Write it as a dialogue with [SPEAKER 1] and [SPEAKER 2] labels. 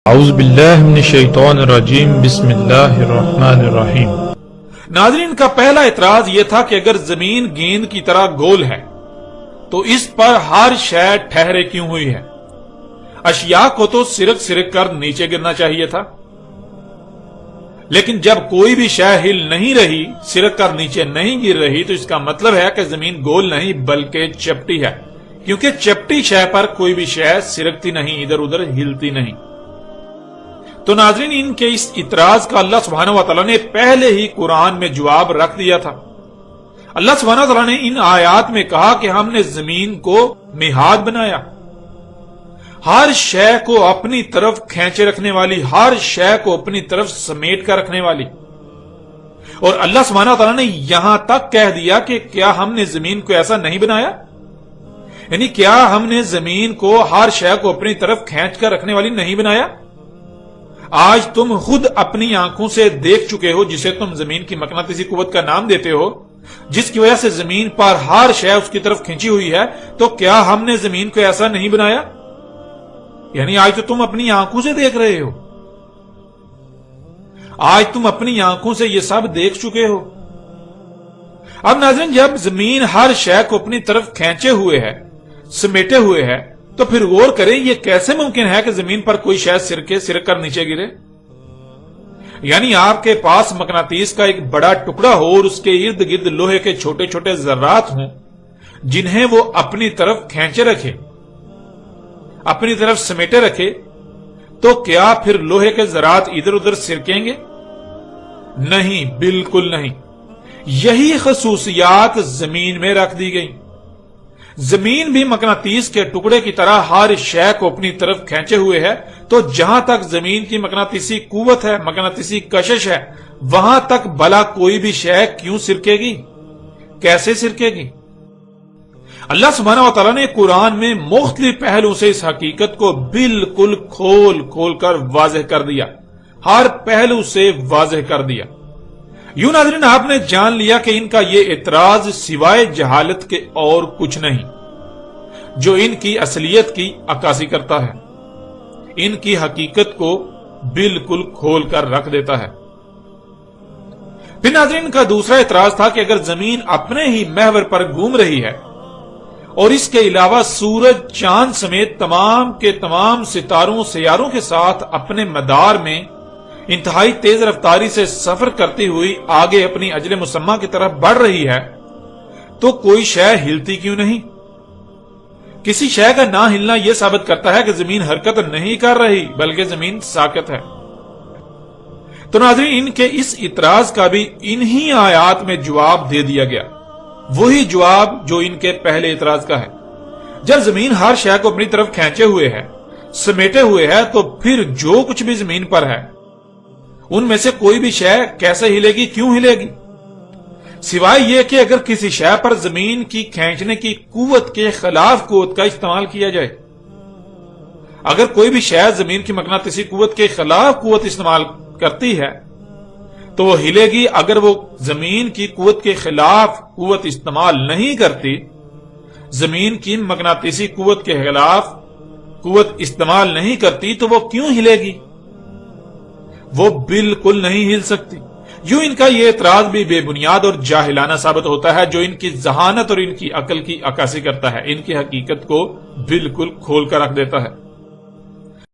[SPEAKER 1] اعوذ باللہ من الشیطان الرجیم بسم اللہ الرحمن الرحیم۔
[SPEAKER 2] ناظرین کا پہلا اعتراض یہ تھا کہ اگر زمین گیند کی طرح گول ہے تو اس پر ہر شے ٹھہرے کیوں ہوئی ہے؟ اشیاء کو تو سرک سرک کر نیچے گرنا چاہیے تھا، لیکن جب کوئی بھی شے ہل نہیں رہی، سرک کر نیچے نہیں گر رہی، تو اس کا مطلب ہے کہ زمین گول نہیں بلکہ چپٹی ہے، کیونکہ چپٹی شے پر کوئی بھی شے سرکتی نہیں، ادھر ادھر ہلتی نہیں۔ تو ناظرین ان کے اس اعتراض کا اللہ سبحانہ وتعالی نے پہلے ہی قرآن میں جواب رکھ دیا تھا۔ اللہ سبحانہ وتعالی نے ان آیات میں کہا کہ ہم نے زمین کو مہاد بنایا، ہر شے کو اپنی طرف کھینچے رکھنے والی، ہر شے کو اپنی طرف سمیٹ کر رکھنے والی۔ اور اللہ سبحانہ وتعالی نے یہاں تک کہہ دیا کہ کیا ہم نے زمین کو ایسا نہیں بنایا؟ یعنی کیا ہم نے زمین کو ہر شے کو اپنی طرف کھینچ کر رکھنے والی نہیں بنایا؟ آج تم خود اپنی آنکھوں سے دیکھ چکے ہو، جسے تم زمین کی مقناطیسی قوت کا نام دیتے ہو، جس کی وجہ سے زمین پر ہر شے اس کی طرف کھینچی ہوئی ہے، تو کیا ہم نے زمین کو ایسا نہیں بنایا؟ یعنی آج تو تم اپنی آنکھوں سے دیکھ رہے ہو، آج تم اپنی آنکھوں سے یہ سب دیکھ چکے ہو۔ اب ناظرین جب زمین ہر شے کو اپنی طرف کھینچے ہوئے ہے، سمیٹے ہوئے ہے، تو پھر غور کریں یہ کیسے ممکن ہے کہ زمین پر کوئی شے سرک کر نیچے گرے؟ یعنی آپ کے پاس مقناطیس کا ایک بڑا ٹکڑا ہو اور اس کے ارد گرد لوہے کے چھوٹے چھوٹے ذرات ہوں، جنہیں وہ اپنی طرف کھینچے رکھے، اپنی طرف سمیٹے رکھے، تو کیا پھر لوہے کے ذرات ادھر ادھر سرکیں گے؟ نہیں، بالکل نہیں۔ یہی خصوصیات زمین میں رکھ دی گئی۔ زمین بھی مقناطیس کے ٹکڑے کی طرح ہر شے کو اپنی طرف کھینچے ہوئے ہے، تو جہاں تک زمین کی مقناطیسی قوت ہے، مقناطیسی کشش ہے، وہاں تک بھلا کوئی بھی شے کیوں سرکے گی؟ کیسے سرکے گی؟ اللہ سبحانہ وتعالی نے قرآن میں مختلف پہلوؤں سے اس حقیقت کو بالکل کھول کر واضح کر دیا، ہر پہلو سے واضح کر دیا۔ یوں ناظرین آپ نے جان لیا کہ ان کا یہ اعتراض سوائے جہالت کے اور کچھ نہیں، جو ان کی اصلیت کی عکاسی کرتا ہے، ان کی حقیقت کو بالکل کھول کر رکھ دیتا ہے۔ پھر ناظرین کا دوسرا اعتراض تھا کہ اگر زمین اپنے ہی محور پر گھوم رہی ہے اور اس کے علاوہ سورج، چاند سمیت تمام کے تمام ستاروں سیاروں کے ساتھ اپنے مدار میں انتہائی تیز رفتاری سے سفر کرتی ہوئی آگے اپنی اجل مسمى کی طرف بڑھ رہی ہے، تو کوئی شے ہلتی کیوں نہیں؟ کسی شے کا نہ ہلنا یہ ثابت کرتا ہے کہ زمین حرکت نہیں کر رہی بلکہ زمین ساکت ہے۔ تو ناظرین ان کے اس اعتراض کا بھی انہی آیات میں جواب دے دیا گیا، وہی جواب جو ان کے پہلے اعتراض کا ہے۔ جب زمین ہر شے کو اپنی طرف کھینچے ہوئے ہے، سمیٹے ہوئے ہے، تو پھر جو کچھ بھی زمین پر ہے ان میں سے کوئی بھی شے کیسے ہلے گی، کیوں ہلے گی؟ سوائے یہ کہ اگر کسی شے پر زمین کی کھینچنے کی قوت کے خلاف قوت کا استعمال کیا جائے۔ اگر کوئی بھی شے زمین کی مقناطیسی قوت کے خلاف قوت استعمال کرتی ہے تو وہ ہلے گی، اگر وہ زمین کی قوت کے خلاف قوت استعمال نہیں کرتی، زمین کی مقناطیسی قوت کے خلاف قوت استعمال نہیں کرتی، تو وہ کیوں ہلے گی؟ وہ بالکل نہیں ہل سکتی۔ یوں ان کا یہ اعتراض بھی بے بنیاد اور جاہلانہ ثابت ہوتا ہے، جو ان کی ذہانت اور ان کی عقل کی عکاسی کرتا ہے، ان کی حقیقت کو بالکل کھول کر رکھ دیتا ہے۔